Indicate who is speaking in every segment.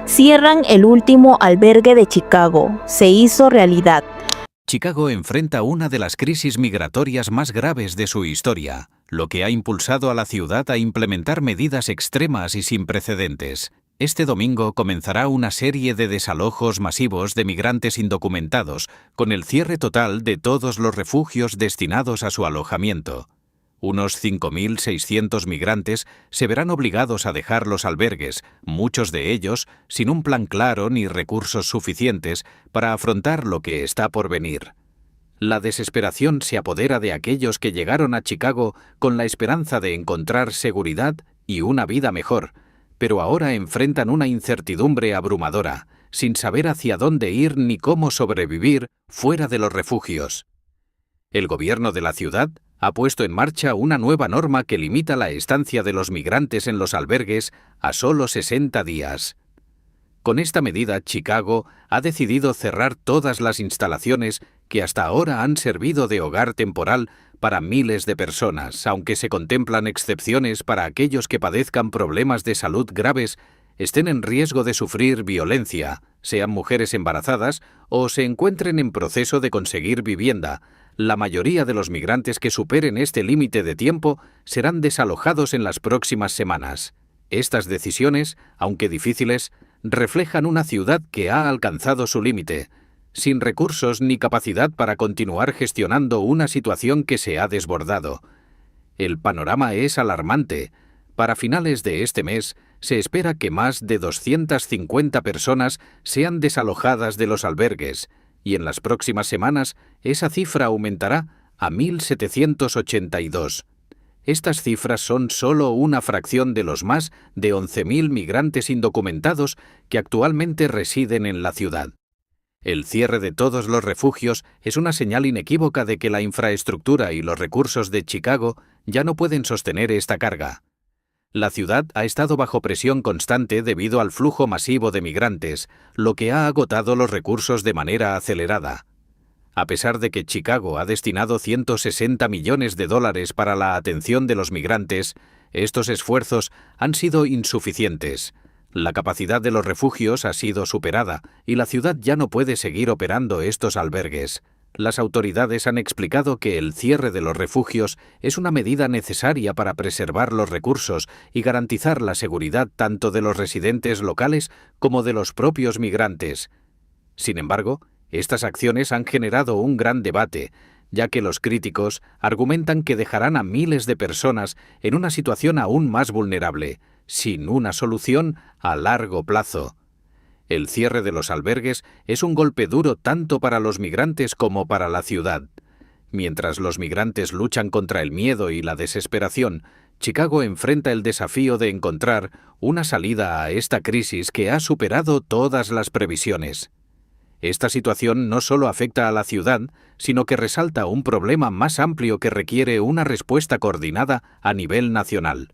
Speaker 1: Cierran el último albergue de Chicago. Se hizo realidad.
Speaker 2: Chicago enfrenta una de las crisis migratorias más graves de su historia, lo que ha impulsado a la ciudad a implementar medidas extremas y sin precedentes. Este domingo comenzará una serie de desalojos masivos de migrantes indocumentados, con el cierre total de todos los refugios destinados a su alojamiento. Unos 5.600 migrantes se verán obligados a dejar los albergues, muchos de ellos sin un plan claro ni recursos suficientes para afrontar lo que está por venir. La desesperación se apodera de aquellos que llegaron a Chicago con la esperanza de encontrar seguridad y una vida mejor, pero ahora enfrentan una incertidumbre abrumadora, sin saber hacia dónde ir ni cómo sobrevivir fuera de los refugios. El gobierno de la ciudad ha puesto en marcha una nueva norma que limita la estancia de los migrantes en los albergues a solo 60 días. Con esta medida, Chicago ha decidido cerrar todas las instalaciones que hasta ahora han servido de hogar temporal para miles de personas, aunque se contemplan excepciones para aquellos que padezcan problemas de salud graves, estén en riesgo de sufrir violencia, sean mujeres embarazadas o se encuentren en proceso de conseguir vivienda. La mayoría de los migrantes que superen este límite de tiempo serán desalojados en las próximas semanas. Estas decisiones, aunque difíciles, reflejan una ciudad que ha alcanzado su límite, sin recursos ni capacidad para continuar gestionando una situación que se ha desbordado. El panorama es alarmante. Para finales de este mes, se espera que más de 250 personas sean desalojadas de los albergues, y en las próximas semanas esa cifra aumentará a 1.782. Estas cifras son solo una fracción de los más de 11.000 migrantes indocumentados que actualmente residen en la ciudad. El cierre de todos los refugios es una señal inequívoca de que la infraestructura y los recursos de Chicago ya no pueden sostener esta carga. La ciudad ha estado bajo presión constante debido al flujo masivo de migrantes, lo que ha agotado los recursos de manera acelerada. A pesar de que Chicago ha destinado $160 millones para la atención de los migrantes, estos esfuerzos han sido insuficientes. La capacidad de los refugios ha sido superada y la ciudad ya no puede seguir operando estos albergues. Las autoridades han explicado que el cierre de los refugios es una medida necesaria para preservar los recursos y garantizar la seguridad tanto de los residentes locales como de los propios migrantes. Sin embargo, estas acciones han generado un gran debate, ya que los críticos argumentan que dejarán a miles de personas en una situación aún más vulnerable, sin una solución a largo plazo. El cierre de los albergues es un golpe duro tanto para los migrantes como para la ciudad. Mientras los migrantes luchan contra el miedo y la desesperación, Chicago enfrenta el desafío de encontrar una salida a esta crisis que ha superado todas las previsiones. Esta situación no solo afecta a la ciudad, sino que resalta un problema más amplio que requiere una respuesta coordinada a nivel nacional.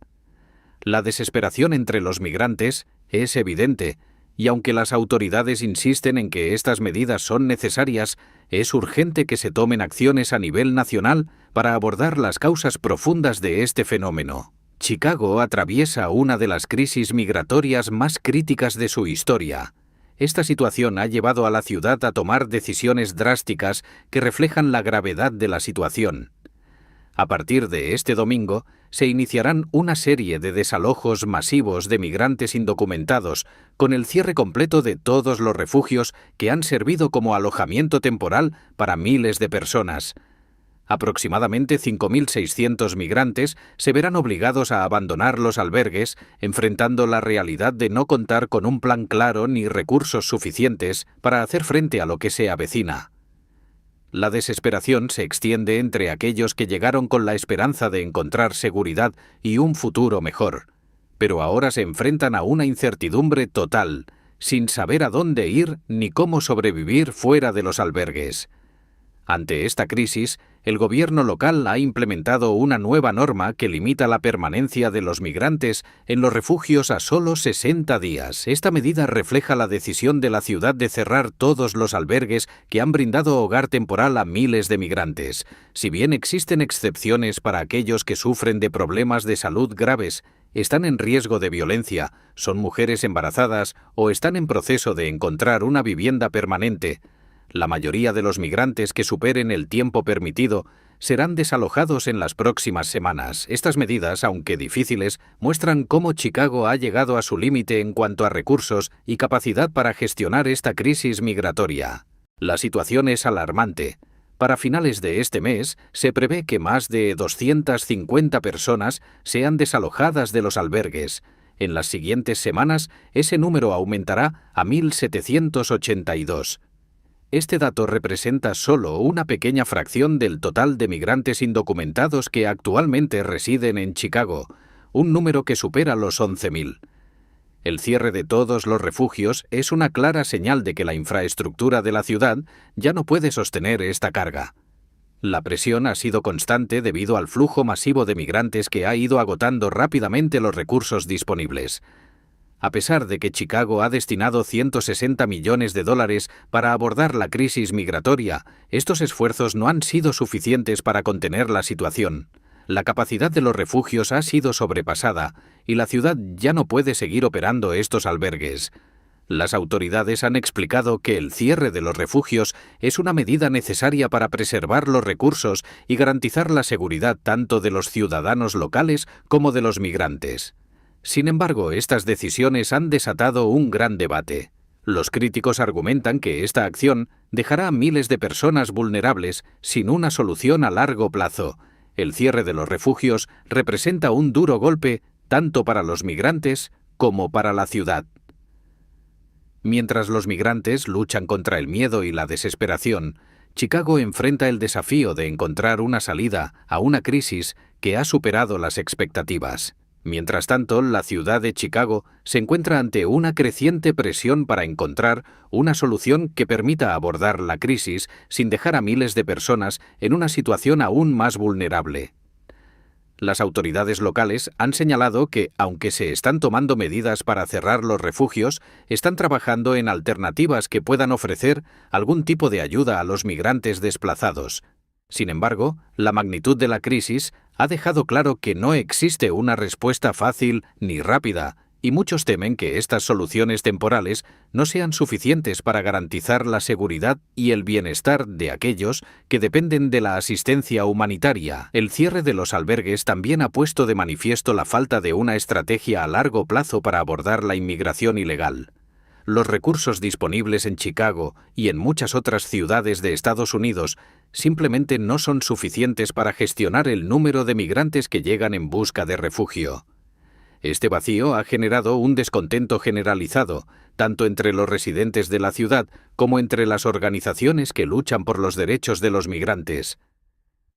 Speaker 2: La desesperación entre los migrantes es evidente, y aunque las autoridades insisten en que estas medidas son necesarias, es urgente que se tomen acciones a nivel nacional para abordar las causas profundas de este fenómeno. Chicago atraviesa una de las crisis migratorias más críticas de su historia. Esta situación ha llevado a la ciudad a tomar decisiones drásticas que reflejan la gravedad de la situación. A partir de este domingo, se iniciarán una serie de desalojos masivos de migrantes indocumentados, con el cierre completo de todos los refugios que han servido como alojamiento temporal para miles de personas. Aproximadamente 5.600 migrantes se verán obligados a abandonar los albergues, enfrentando la realidad de no contar con un plan claro ni recursos suficientes para hacer frente a lo que se avecina. La desesperación se extiende entre aquellos que llegaron con la esperanza de encontrar seguridad y un futuro mejor, pero ahora se enfrentan a una incertidumbre total, sin saber a dónde ir ni cómo sobrevivir fuera de los albergues. Ante esta crisis, el gobierno local ha implementado una nueva norma que limita la permanencia de los migrantes en los refugios a solo 60 días. Esta medida refleja la decisión de la ciudad de cerrar todos los albergues que han brindado hogar temporal a miles de migrantes. Si bien existen excepciones para aquellos que sufren de problemas de salud graves, están en riesgo de violencia, son mujeres embarazadas o están en proceso de encontrar una vivienda permanente. La mayoría de los migrantes que superen el tiempo permitido serán desalojados en las próximas semanas. Estas medidas, aunque difíciles, muestran cómo Chicago ha llegado a su límite en cuanto a recursos y capacidad para gestionar esta crisis migratoria. La situación es alarmante. Para finales de este mes, se prevé que más de 250 personas sean desalojadas de los albergues. En las siguientes semanas, ese número aumentará a 1.782. Este dato representa solo una pequeña fracción del total de migrantes indocumentados que actualmente residen en Chicago, un número que supera los 11.000. El cierre de todos los refugios es una clara señal de que la infraestructura de la ciudad ya no puede sostener esta carga. La presión ha sido constante debido al flujo masivo de migrantes que ha ido agotando rápidamente los recursos disponibles. A pesar de que Chicago ha destinado $160 millones para abordar la crisis migratoria, estos esfuerzos no han sido suficientes para contener la situación. La capacidad de los refugios ha sido sobrepasada y la ciudad ya no puede seguir operando estos albergues. Las autoridades han explicado que el cierre de los refugios es una medida necesaria para preservar los recursos y garantizar la seguridad tanto de los ciudadanos locales como de los migrantes. Sin embargo, estas decisiones han desatado un gran debate. Los críticos argumentan que esta acción dejará a miles de personas vulnerables sin una solución a largo plazo. El cierre de los refugios representa un duro golpe tanto para los migrantes como para la ciudad. Mientras los migrantes luchan contra el miedo y la desesperación, Chicago enfrenta el desafío de encontrar una salida a una crisis que ha superado las expectativas. Mientras tanto, la ciudad de Chicago se encuentra ante una creciente presión para encontrar una solución que permita abordar la crisis sin dejar a miles de personas en una situación aún más vulnerable. Las autoridades locales han señalado que, aunque se están tomando medidas para cerrar los refugios, están trabajando en alternativas que puedan ofrecer algún tipo de ayuda a los migrantes desplazados. Sin embargo, la magnitud de la crisis ha dejado claro que no existe una respuesta fácil ni rápida, y muchos temen que estas soluciones temporales no sean suficientes para garantizar la seguridad y el bienestar de aquellos que dependen de la asistencia humanitaria. El cierre de los albergues también ha puesto de manifiesto la falta de una estrategia a largo plazo para abordar la inmigración ilegal. Los recursos disponibles en Chicago y en muchas otras ciudades de Estados Unidos simplemente no son suficientes para gestionar el número de migrantes que llegan en busca de refugio. Este vacío ha generado un descontento generalizado, tanto entre los residentes de la ciudad como entre las organizaciones que luchan por los derechos de los migrantes.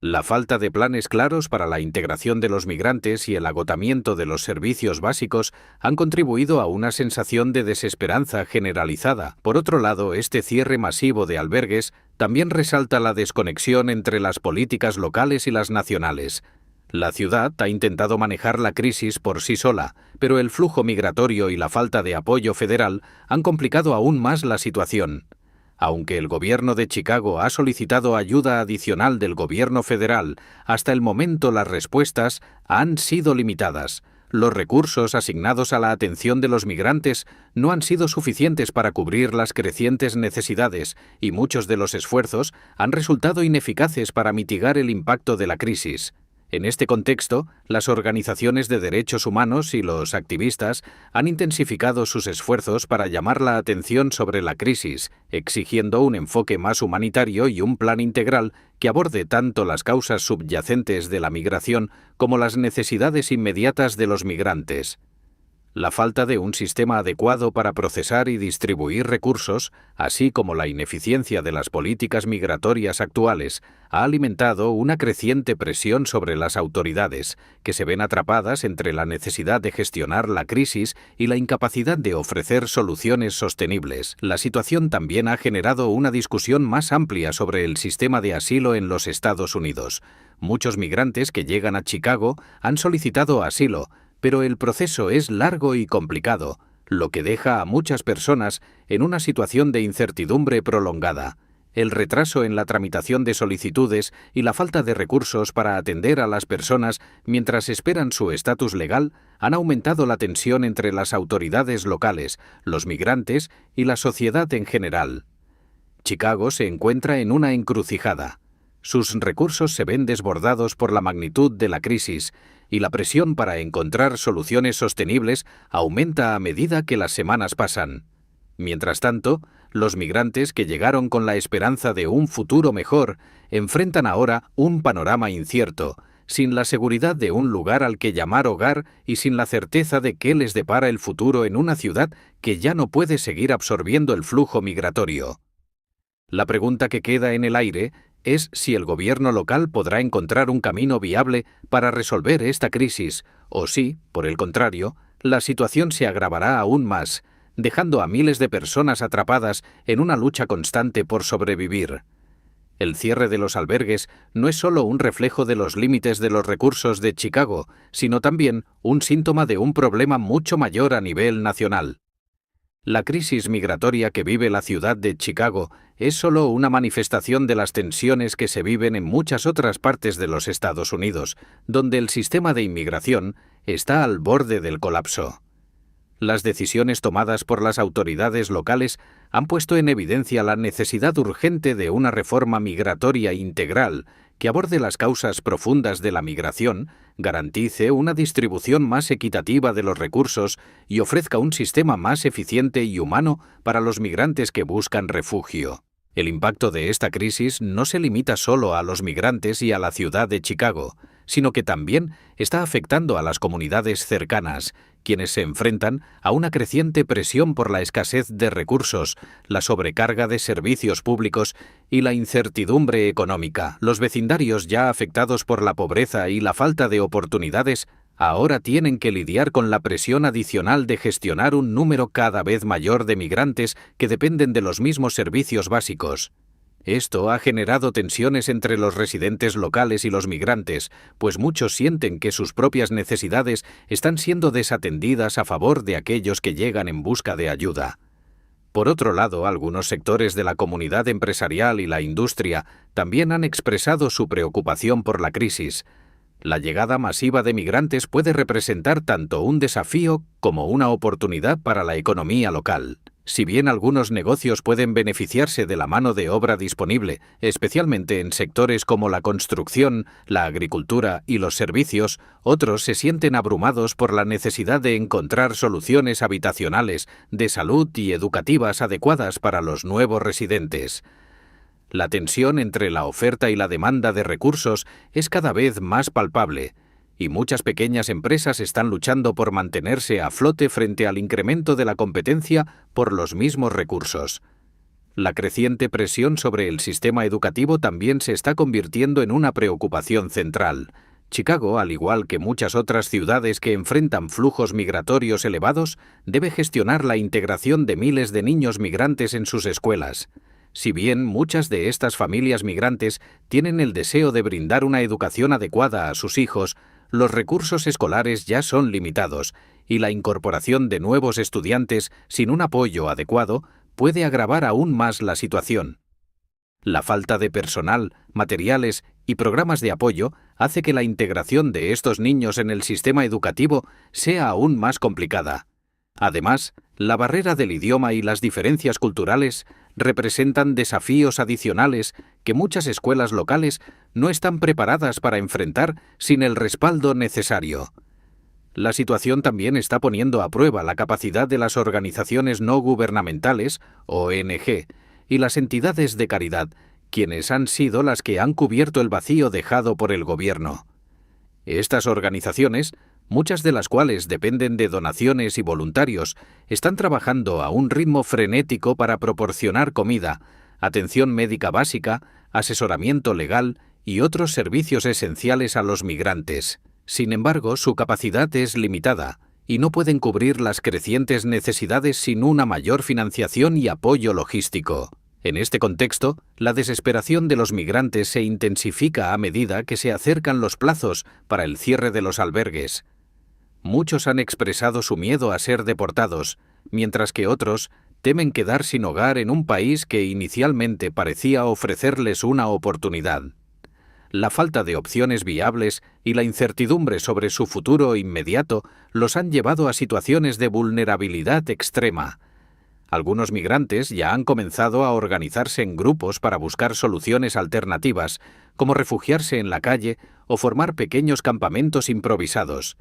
Speaker 2: La falta de planes claros para la integración de los migrantes y el agotamiento de los servicios básicos han contribuido a una sensación de desesperanza generalizada. Por otro lado, este cierre masivo de albergues también resalta la desconexión entre las políticas locales y las nacionales. La ciudad ha intentado manejar la crisis por sí sola, pero el flujo migratorio y la falta de apoyo federal han complicado aún más la situación. Aunque el gobierno de Chicago ha solicitado ayuda adicional del gobierno federal, hasta el momento las respuestas han sido limitadas. Los recursos asignados a la atención de los migrantes no han sido suficientes para cubrir las crecientes necesidades y muchos de los esfuerzos han resultado ineficaces para mitigar el impacto de la crisis. En este contexto, las organizaciones de derechos humanos y los activistas han intensificado sus esfuerzos para llamar la atención sobre la crisis, exigiendo un enfoque más humanitario y un plan integral que aborde tanto las causas subyacentes de la migración como las necesidades inmediatas de los migrantes. La falta de un sistema adecuado para procesar y distribuir recursos, así como la ineficiencia de las políticas migratorias actuales, ha alimentado una creciente presión sobre las autoridades, que se ven atrapadas entre la necesidad de gestionar la crisis y la incapacidad de ofrecer soluciones sostenibles. La situación también ha generado una discusión más amplia sobre el sistema de asilo en los Estados Unidos. Muchos migrantes que llegan a Chicago han solicitado asilo, pero el proceso es largo y complicado, lo que deja a muchas personas en una situación de incertidumbre prolongada. El retraso en la tramitación de solicitudes y la falta de recursos para atender a las personas mientras esperan su estatus legal han aumentado la tensión entre las autoridades locales, los migrantes y la sociedad en general. Chicago se encuentra en una encrucijada. Sus recursos se ven desbordados por la magnitud de la crisis y la presión para encontrar soluciones sostenibles aumenta a medida que las semanas pasan. Mientras tanto, los migrantes que llegaron con la esperanza de un futuro mejor enfrentan ahora un panorama incierto, sin la seguridad de un lugar al que llamar hogar y sin la certeza de qué les depara el futuro en una ciudad que ya no puede seguir absorbiendo el flujo migratorio. La pregunta que queda en el aire es si el gobierno local podrá encontrar un camino viable para resolver esta crisis, o si, por el contrario, la situación se agravará aún más, dejando a miles de personas atrapadas en una lucha constante por sobrevivir. El cierre de los albergues no es solo un reflejo de los límites de los recursos de Chicago, sino también un síntoma de un problema mucho mayor a nivel nacional. La crisis migratoria que vive la ciudad de Chicago es solo una manifestación de las tensiones que se viven en muchas otras partes de los Estados Unidos, donde el sistema de inmigración está al borde del colapso. Las decisiones tomadas por las autoridades locales han puesto en evidencia la necesidad urgente de una reforma migratoria integral que aborde las causas profundas de la migración, garantice una distribución más equitativa de los recursos y ofrezca un sistema más eficiente y humano para los migrantes que buscan refugio. El impacto de esta crisis no se limita solo a los migrantes y a la ciudad de Chicago, sino que también está afectando a las comunidades cercanas, quienes se enfrentan a una creciente presión por la escasez de recursos, la sobrecarga de servicios públicos y la incertidumbre económica. Los vecindarios ya afectados por la pobreza y la falta de oportunidades ahora tienen que lidiar con la presión adicional de gestionar un número cada vez mayor de migrantes que dependen de los mismos servicios básicos. Esto ha generado tensiones entre los residentes locales y los migrantes, pues muchos sienten que sus propias necesidades están siendo desatendidas a favor de aquellos que llegan en busca de ayuda. Por otro lado, algunos sectores de la comunidad empresarial y la industria también han expresado su preocupación por la crisis. La llegada masiva de migrantes puede representar tanto un desafío como una oportunidad para la economía local. Si bien algunos negocios pueden beneficiarse de la mano de obra disponible, especialmente en sectores como la construcción, la agricultura y los servicios, otros se sienten abrumados por la necesidad de encontrar soluciones habitacionales, de salud y educativas adecuadas para los nuevos residentes. La tensión entre la oferta y la demanda de recursos es cada vez más palpable, y muchas pequeñas empresas están luchando por mantenerse a flote frente al incremento de la competencia por los mismos recursos. La creciente presión sobre el sistema educativo también se está convirtiendo en una preocupación central. Chicago, al igual que muchas otras ciudades que enfrentan flujos migratorios elevados, debe gestionar la integración de miles de niños migrantes en sus escuelas. Si bien muchas de estas familias migrantes tienen el deseo de brindar una educación adecuada a sus hijos, los recursos escolares ya son limitados y la incorporación de nuevos estudiantes sin un apoyo adecuado puede agravar aún más la situación. La falta de personal, materiales y programas de apoyo hace que la integración de estos niños en el sistema educativo sea aún más complicada. Además, la barrera del idioma y las diferencias culturales representan desafíos adicionales que muchas escuelas locales no están preparadas para enfrentar sin el respaldo necesario. La situación también está poniendo a prueba la capacidad de las organizaciones no gubernamentales, ONG, y las entidades de caridad, quienes han sido las que han cubierto el vacío dejado por el gobierno. Estas organizaciones, muchas de las cuales dependen de donaciones y voluntarios, están trabajando a un ritmo frenético para proporcionar comida, atención médica básica, asesoramiento legal y otros servicios esenciales a los migrantes. Sin embargo, su capacidad es limitada y no pueden cubrir las crecientes necesidades sin una mayor financiación y apoyo logístico. En este contexto, la desesperación de los migrantes se intensifica a medida que se acercan los plazos para el cierre de los albergues. Muchos han expresado su miedo a ser deportados, mientras que otros temen quedar sin hogar en un país que inicialmente parecía ofrecerles una oportunidad. La falta de opciones viables y la incertidumbre sobre su futuro inmediato los han llevado a situaciones de vulnerabilidad extrema. Algunos migrantes ya han comenzado a organizarse en grupos para buscar soluciones alternativas, como refugiarse en la calle o formar pequeños campamentos improvisados.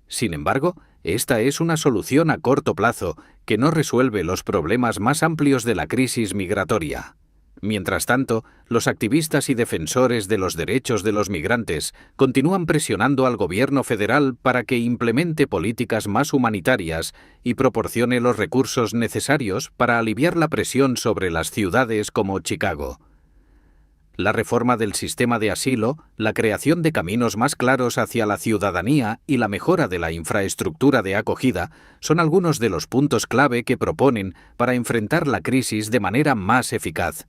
Speaker 2: Sin embargo, esta es una solución a corto plazo que no resuelve los problemas más amplios de la crisis migratoria. Mientras tanto, los activistas y defensores de los derechos de los migrantes continúan presionando al gobierno federal para que implemente políticas más humanitarias y proporcione los recursos necesarios para aliviar la presión sobre las ciudades como Chicago. La reforma del sistema de asilo, la creación de caminos más claros hacia la ciudadanía y la mejora de la infraestructura de acogida son algunos de los puntos clave que proponen para enfrentar la crisis de manera más eficaz.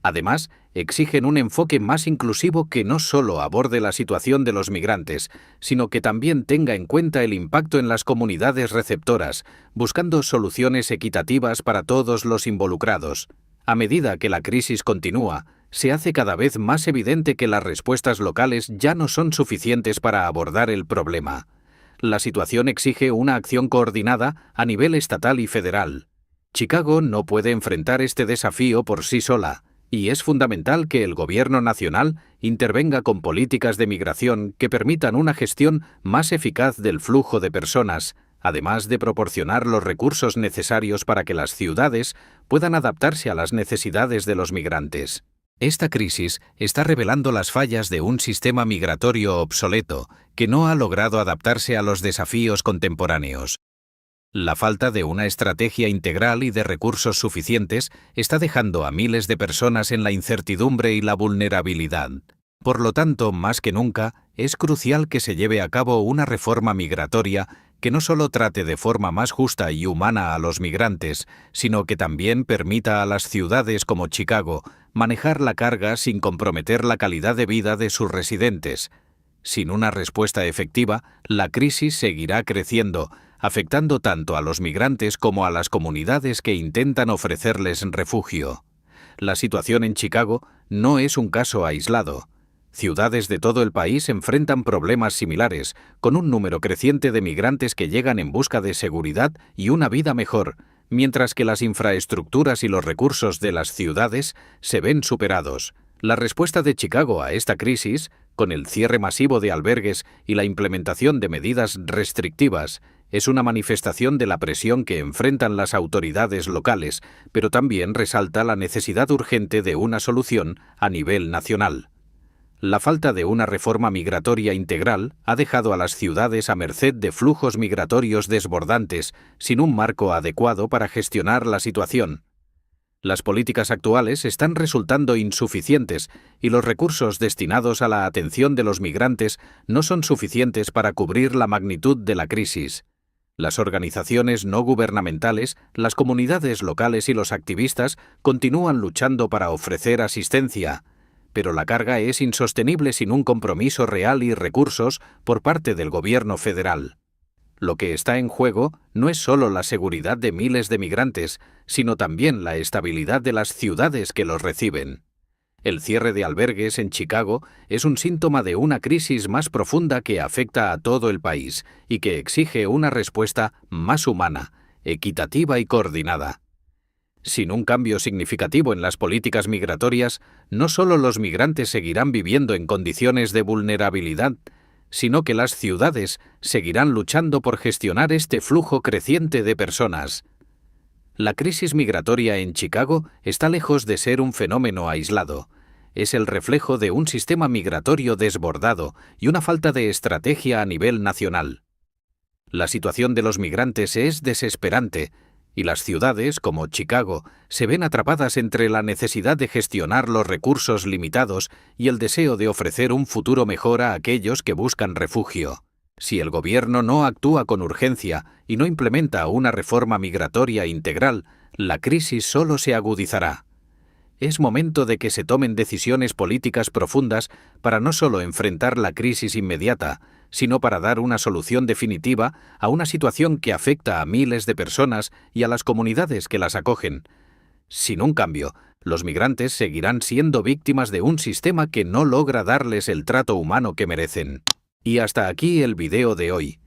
Speaker 2: Además, exigen un enfoque más inclusivo que no solo aborde la situación de los migrantes, sino que también tenga en cuenta el impacto en las comunidades receptoras, buscando soluciones equitativas para todos los involucrados. A medida que la crisis continúa, se hace cada vez más evidente que las respuestas locales ya no son suficientes para abordar el problema. La situación exige una acción coordinada a nivel estatal y federal. Chicago no puede enfrentar este desafío por sí sola, y es fundamental que el gobierno nacional intervenga con políticas de migración que permitan una gestión más eficaz del flujo de personas, además de proporcionar los recursos necesarios para que las ciudades puedan adaptarse a las necesidades de los migrantes. Esta crisis está revelando las fallas de un sistema migratorio obsoleto que no ha logrado adaptarse a los desafíos contemporáneos. La falta de una estrategia integral y de recursos suficientes está dejando a miles de personas en la incertidumbre y la vulnerabilidad. Por lo tanto, más que nunca, es crucial que se lleve a cabo una reforma migratoria que no solo trate de forma más justa y humana a los migrantes, sino que también permita a las ciudades como Chicago manejar la carga sin comprometer la calidad de vida de sus residentes. Sin una respuesta efectiva, la crisis seguirá creciendo, afectando tanto a los migrantes como a las comunidades que intentan ofrecerles refugio. La situación en Chicago no es un caso aislado. Ciudades de todo el país enfrentan problemas similares, con un número creciente de migrantes que llegan en busca de seguridad y una vida mejor, mientras que las infraestructuras y los recursos de las ciudades se ven superados. La respuesta de Chicago a esta crisis, con el cierre masivo de albergues y la implementación de medidas restrictivas, es una manifestación de la presión que enfrentan las autoridades locales, pero también resalta la necesidad urgente de una solución a nivel nacional. La falta de una reforma migratoria integral ha dejado a las ciudades a merced de flujos migratorios desbordantes, sin un marco adecuado para gestionar la situación. Las políticas actuales están resultando insuficientes y los recursos destinados a la atención de los migrantes no son suficientes para cubrir la magnitud de la crisis. Las organizaciones no gubernamentales, las comunidades locales y los activistas continúan luchando para ofrecer asistencia, pero la carga es insostenible sin un compromiso real y recursos por parte del gobierno federal. Lo que está en juego no es solo la seguridad de miles de migrantes, sino también la estabilidad de las ciudades que los reciben. El cierre de albergues en Chicago es un síntoma de una crisis más profunda que afecta a todo el país y que exige una respuesta más humana, equitativa y coordinada. Sin un cambio significativo en las políticas migratorias, no solo los migrantes seguirán viviendo en condiciones de vulnerabilidad, sino que las ciudades seguirán luchando por gestionar este flujo creciente de personas. La crisis migratoria en Chicago está lejos de ser un fenómeno aislado. Es el reflejo de un sistema migratorio desbordado y una falta de estrategia a nivel nacional. La situación de los migrantes es desesperante, y las ciudades, como Chicago, se ven atrapadas entre la necesidad de gestionar los recursos limitados y el deseo de ofrecer un futuro mejor a aquellos que buscan refugio. Si el gobierno no actúa con urgencia y no implementa una reforma migratoria integral, la crisis solo se agudizará. Es momento de que se tomen decisiones políticas profundas para no solo enfrentar la crisis inmediata, sino para dar una solución definitiva a una situación que afecta a miles de personas y a las comunidades que las acogen. Sin un cambio, los migrantes seguirán siendo víctimas de un sistema que no logra darles el trato humano que merecen. Y hasta aquí el video de hoy.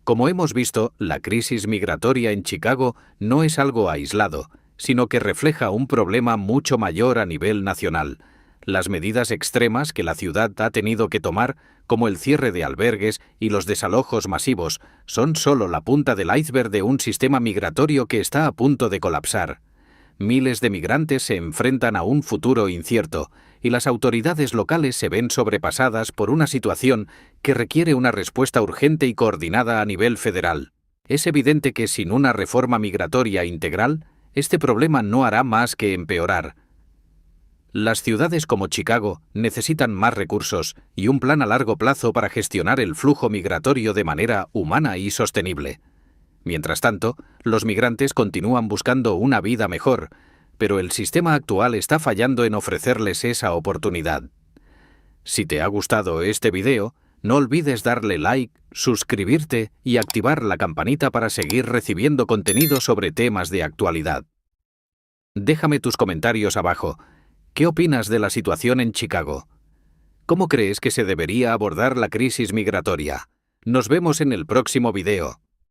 Speaker 2: Como hemos visto, la crisis migratoria en Chicago no es algo aislado, sino que refleja un problema mucho mayor a nivel nacional. Las medidas extremas que la ciudad ha tenido que tomar, como el cierre de albergues y los desalojos masivos, son solo la punta del iceberg de un sistema migratorio que está a punto de colapsar. Miles de migrantes se enfrentan a un futuro incierto, y las autoridades locales se ven sobrepasadas por una situación que requiere una respuesta urgente y coordinada a nivel federal. Es evidente que sin una reforma migratoria integral, este problema no hará más que empeorar. Las ciudades como Chicago necesitan más recursos y un plan a largo plazo para gestionar el flujo migratorio de manera humana y sostenible. Mientras tanto, los migrantes continúan buscando una vida mejor, pero el sistema actual está fallando en ofrecerles esa oportunidad. Si te ha gustado este video, no olvides darle like, suscribirte y activar la campanita para seguir recibiendo contenido sobre temas de actualidad. Déjame tus comentarios abajo. ¿Qué opinas de la situación en Chicago? ¿Cómo crees que se debería abordar la crisis migratoria? Nos vemos en el próximo video.